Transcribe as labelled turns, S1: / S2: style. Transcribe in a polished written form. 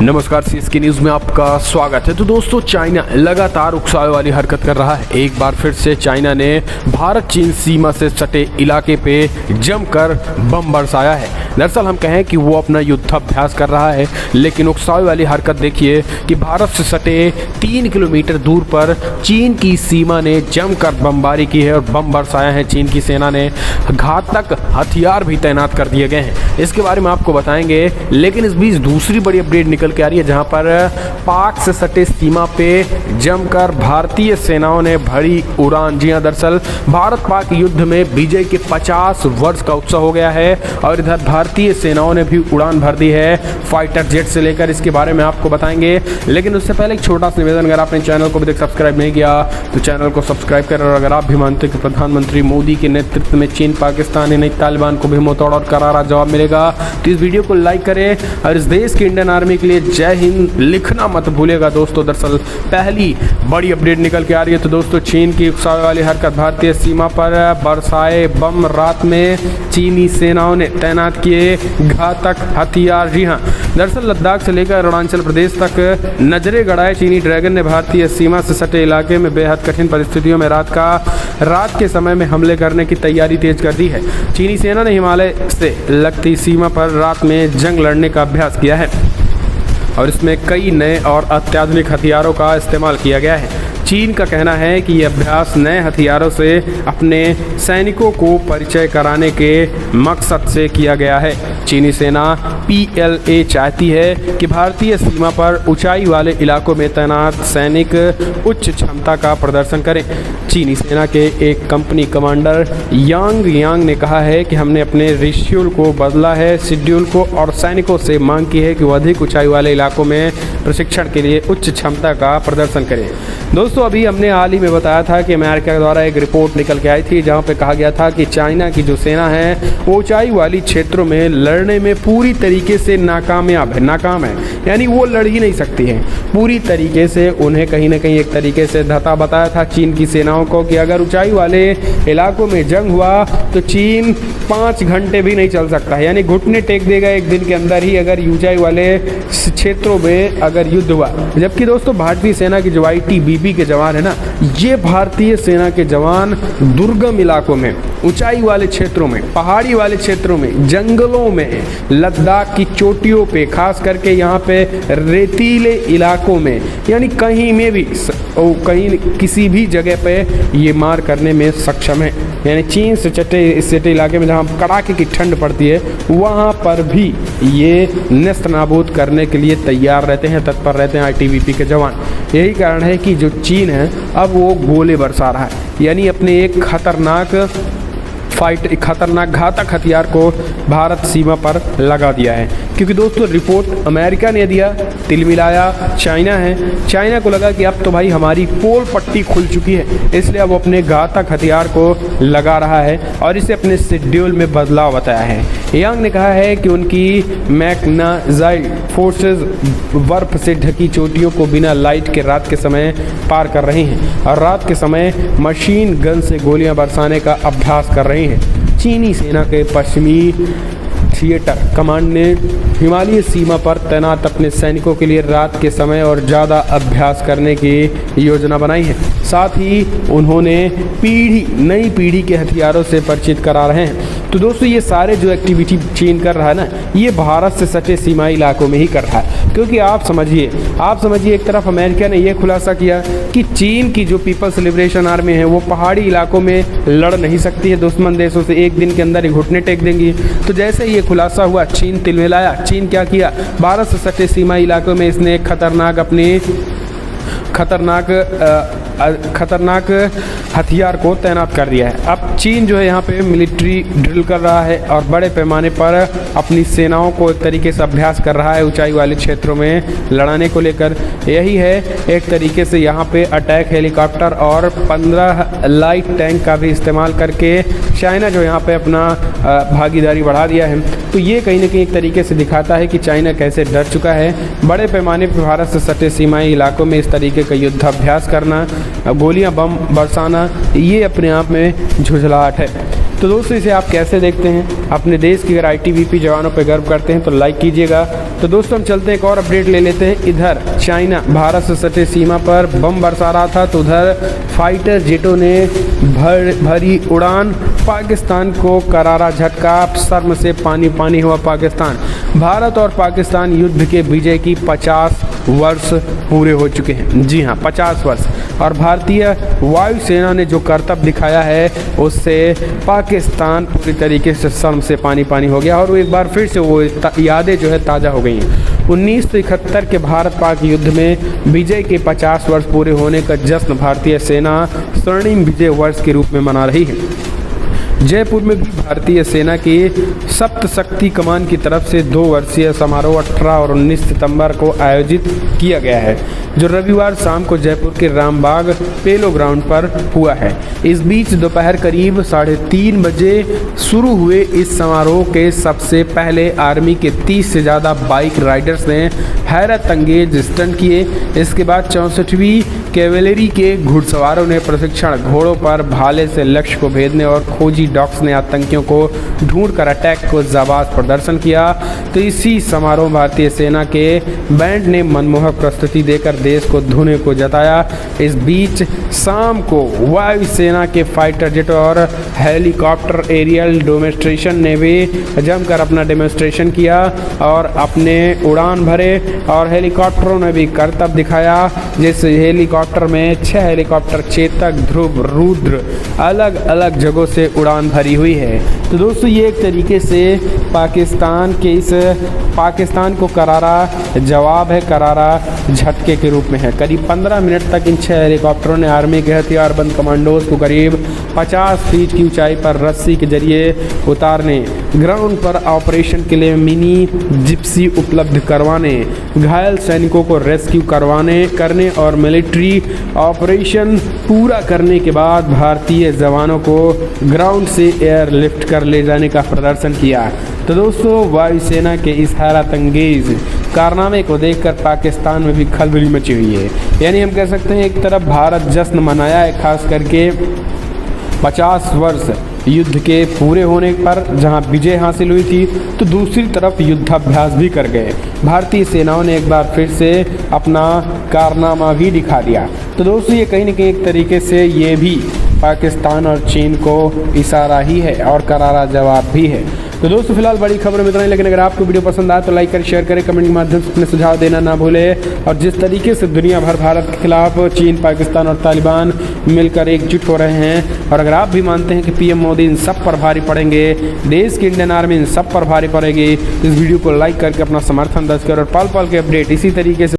S1: नमस्कार, CSK news में आपका स्वागत है। तो दोस्तों, चाइना लगातार उकसावे वाली हरकत कर रहा है। एक बार फिर से चाइना ने भारत चीन सीमा से सटे इलाके पे जमकर बम बरसाया है। दरअसल हम कहें कि वो अपना युद्धाभ्यास कर रहा है, लेकिन उकसावे वाली हरकत देखिए कि भारत से सटे 3 किलोमीटर दूर पर चीन की सीमा ने जमकर बमबारी की है और बम बरसाया है। चीन की सेना ने घातक हथियार भी तैनात कर दिए गए हैं। इसके बारे में आपको बताएंगे, लेकिन इस बीच दूसरी बड़ी अपडेट निकल के आ रही है, जहां पर पाक से सटे सीमा पे जमकर भारतीय सेनाओं ने भरी उड़ान। जी हां, दरअसल भारत पाक युद्ध में विजय के 50 वर्ष का उत्सव हो गया है और इधर भारतीय सेनाओं ने भी उड़ान भर दी है, फाइटर जेट से लेकर। इसके बारे में आपको बताएंगे, लेकिन उससे पहले एक छोटा सा निवेदन, अगर आपने चैनल को अभी तक सब्सक्राइब नहीं किया तो चैनल को सब्सक्राइब करें। और अगर आप भी मानते हैं कि प्रधानमंत्री मोदी के नेतृत्व में चीन पाकिस्तान यानी तालिबान को भी मुंहतोड़ और करारा जवाब मिलेगा, तो इस वीडियो को लाइक करें और इस देश की इंडियन आर्मी के लिए जय हिंद लिखना मत भूलिएगा। दोस्तों, दरअसल पहली बड़ी अपडेट निकल के आ रही है। तो दोस्तों, चीन की उकसावे वाली हरकत, भारतीय सीमा पर बरसाए बम, रात में चीनी सेनाओं ने तैनात किए घातक हथियार। जी हां, दरअसल लद्दाख से लेकर अरुणाचल प्रदेश तक नजरे गड़ाए चीनी ड्रैगन ने भारतीय सीमा से सटे इलाके में बेहद कठिन परिस्थितियों में रात के समय में हमले करने की तैयारी तेज कर दी है। चीनी सेना ने हिमालय से लगती सीमा पर रात में जंग लड़ने का अभ्यास किया है और इसमें कई नए और अत्याधुनिक हथियारों का इस्तेमाल किया गया है। चीन का कहना है कि यह अभ्यास नए हथियारों से अपने सैनिकों को परिचय कराने के मकसद से किया गया है। चीनी सेना PLA चाहती है कि भारतीय सीमा पर ऊंचाई वाले इलाकों में तैनात सैनिक उच्च क्षमता का प्रदर्शन करें। चीनी सेना के एक कंपनी कमांडर यांग ने कहा है कि हमने अपने शेड्यूल को बदला है और सैनिकों से मांग की है कि वो अधिक ऊंचाई वाले इलाकों में प्रशिक्षण के लिए उच्च क्षमता का प्रदर्शन करें। दोस्तों, अभी हमने हाल ही में बताया था कि अमेरिका द्वारा एक रिपोर्ट निकल के आई थी, जहां पे कहा गया था कि चाइना की जो सेना है वो ऊंचाई वाली क्षेत्रों में लड़ने में पूरी तरीके से नाकाम है, यानी वो लड़ ही नहीं सकती है पूरी तरीके से। उन्हें कहीं ना कहीं एक तरीके से धता बताया था चीन की सेनाओं को कि अगर ऊंचाई वाले इलाकों में जंग हुआ तो चीन 5 घंटे भी नहीं चल सकता है, यानी घुटने टेक देगा एक दिन के अंदर ही अगर ऊंचाई वाले क्षेत्रों में अगर युद्ध हुआ। जबकि दोस्तों, भारतीय सेना की जो ITBP के जवान है ना, ये भारतीय सेना के जवान दुर्गम इलाकों में, ऊंचाई वाले क्षेत्रों में, पहाड़ी वाले क्षेत्रों में, जंगलों में, लद्दाख की चोटियों पे, खास करके यहाँ पे रेतीले इलाकों में, यानी कहीं में भी किसी भी जगह पे ये मार करने में सक्षम है। यानी चीन से सटे इलाके में जहाँ कड़ाके की ठंड पड़ती है, वहाँ पर भी ये नेस्त नाबूद करने के लिए तैयार रहते हैं, तत्पर रहते हैं ITBP के जवान। यही कारण है कि जो चीन है अब वो गोले बरसा रहा है, यानी अपने एक खतरनाक घातक हथियार को भारत सीमा पर लगा दिया है। क्योंकि दोस्तों, रिपोर्ट अमेरिका ने दिया, तिलमिलाया चाइना को लगा कि अब तो भाई हमारी पोल पट्टी खुल चुकी है, इसलिए अब अपने घातक हथियार को लगा रहा है और इसे अपने शेड्यूल में बदलाव बताया है। यांग ने कहा है कि उनकी मैकेनाइज्ड फोर्सेस बर्फ से ढकी चोटियों को बिना लाइट के रात के समय पार कर रही हैं और रात के समय मशीन गन से गोलियां बरसाने का अभ्यास कर रही हैं। चीनी सेना के पश्चिमी थिएटर कमांड ने हिमालयी सीमा पर तैनात अपने सैनिकों के लिए रात के समय और ज़्यादा अभ्यास करने की योजना बनाई है। साथ ही उन्होंने नई पीढ़ी के हथियारों से परिचित करा रहे हैं। तो दोस्तों, ये सारे जो एक्टिविटी चीन कर रहा है ना, ये भारत से सटे सीमाई इलाकों में ही कर रहा है। क्योंकि आप समझिए एक तरफ अमेरिका ने यह खुलासा किया कि चीन की जो पीपल्स लिबरेशन आर्मी है वो पहाड़ी इलाकों में लड़ नहीं सकती है दुश्मन देशों से, एक दिन के अंदर ही घुटने टेक देंगी। तो जैसे ये खुलासा हुआ, चीन तिलमिलाया। चीन क्या किया, भारत से सटे सीमाई इलाकों में इसने एक खतरनाक हथियार को तैनात कर दिया है। अब चीन जो है यहाँ पे मिलिट्री ड्रिल कर रहा है और बड़े पैमाने पर अपनी सेनाओं को एक तरीके से अभ्यास कर रहा है ऊंचाई वाले क्षेत्रों में लड़ाने को लेकर। यही है एक तरीके से यहाँ पे अटैक हेलीकॉप्टर और 15 लाइट टैंक का भी इस्तेमाल करके चाइना जो यहाँ पे अपना भागीदारी बढ़ा दिया है। तो ये कहीं ना कहीं एक तरीके से दिखाता है कि चाइना कैसे डर चुका है। बड़े पैमाने पर भारत से सटे सीमाई इलाकों में इस तरीके का युद्धाभ्यास करना, गोलियां बम बरसाना, ये अपने आप में झुझलाहट है। तो दोस्तों इसे आप कैसे देखते हैं? अपने देश की अगर ITBP जवानों पर गर्व करते हैं तो लाइक कीजिएगा। तो दोस्तों हम चलते हैं एक और अपडेट ले लेते हैं। इधर चाइना भारत से सटे सीमा पर बम बरसा रहा था, तो उधर फाइटर जेटों ने भरी उड़ान, पाकिस्तान को करारा झटका, शर्म से पानी पानी हुआ पाकिस्तान। भारत और पाकिस्तान युद्ध के विजय की 50 वर्ष पूरे हो चुके हैं। जी हाँ, 50 वर्ष। और भारतीय वायुसेना ने जो करतब दिखाया है उससे पाकिस्तान पूरी तरीके से शर्म से पानी पानी हो गया और वो एक बार फिर से वो यादें जो है ताज़ा हो गई हैं। 1971 के भारत पाक युद्ध में विजय के 50 वर्ष पूरे होने का जश्न भारतीय सेना स्वर्णिम विजय वर्ष के रूप में मना रही है। जयपुर में भी भारतीय सेना की सप्त शक्ति कमान की तरफ से 2 वर्षीय समारोह 18 और 19 सितंबर को आयोजित किया गया है, जो रविवार शाम को जयपुर के रामबाग पेलो ग्राउंड पर हुआ है। इस बीच दोपहर करीब 3:30 बजे शुरू हुए इस समारोह के सबसे पहले आर्मी के 30 से ज़्यादा बाइक राइडर्स ने हैरत अंगेज स्टंट किए। इसके बाद 64वीं कैवेलरी के घुड़सवारों ने प्रशिक्षण घोड़ों पर भाले से लक्ष्य को भेदने और खोजी डॉग्स ने आतंकियों को ढूंढकर अटैक को जाबाज प्रदर्शन किया। तो इसी समारोह भारतीय सेना के बैंड ने मनमोहक प्रस्तुति देकर देश को धुने को जताया। इस बीच शाम को वायुसेना के फाइटर जेट और हेलीकॉप्टर एरियल डेमोन्स्ट्रेशन ने भी जमकर अपना डेमोन्स्ट्रेशन किया और अपने उड़ान भरे और हेलीकॉप्टरों ने भी करतब दिखाया। जिस हेलीकॉप्टर में 6 हेलीकॉप्टर चेतक, ध्रुव, रुद्र अलग अलग जगहों से उड़ान भरी हुई है। तो दोस्तों ये एक तरीके से पाकिस्तान को करारा जवाब है, करारा झटके के रूप में है। करीब 15 मिनट तक इन 6 हेलीकॉप्टरों ने आर्मी के हथियारबंद कमांडोज को करीब 50 फीट की ऊंचाई पर रस्सी के जरिए उतारने, ग्राउंड पर ऑपरेशन के लिए मिनी जिप्सी उपलब्ध करवाने, घायल सैनिकों को रेस्क्यू करने और मिलिट्री ऑपरेशन पूरा करने के बाद भारतीय जवानों को ग्राउंड से एयरलिफ्ट कर ले जाने का प्रदर्शन किया। तो दोस्तों वायुसेना के इस हैरत अंगेज कारनामे को देखकर पाकिस्तान में भी खलबली मची हुई है। यानी हम कह सकते हैं एक तरफ भारत जश्न मनाया है, खास करके 50 वर्ष युद्ध के पूरे होने पर जहां विजय हासिल हुई थी, तो दूसरी तरफ युद्धाभ्यास भी कर गए। भारतीय सेनाओं ने एक बार फिर से अपना कारनामा भी दिखा दिया। तो दोस्तों ये कहीं न कहीं एक तरीके से ये भी पाकिस्तान और चीन को इशारा ही है और करारा जवाब भी है। तो दोस्तों फिलहाल बड़ी खबर में इतना ही, लेकिन अगर आपको वीडियो पसंद आए तो लाइक करें, शेयर करें, कमेंट के माध्यम से अपने सुझाव देना ना भूलें। और जिस तरीके से दुनिया भर भारत के खिलाफ चीन, पाकिस्तान और तालिबान मिलकर एकजुट हो रहे हैं, और अगर आप भी मानते हैं कि PM मोदी इन सब पर भारी पड़ेंगे, देश की इंडियन आर्मी इन सब पर भारी पड़ेगी, इस वीडियो को लाइक करके अपना समर्थन दर्ज करें और पल पल के अपडेट इसी तरीके से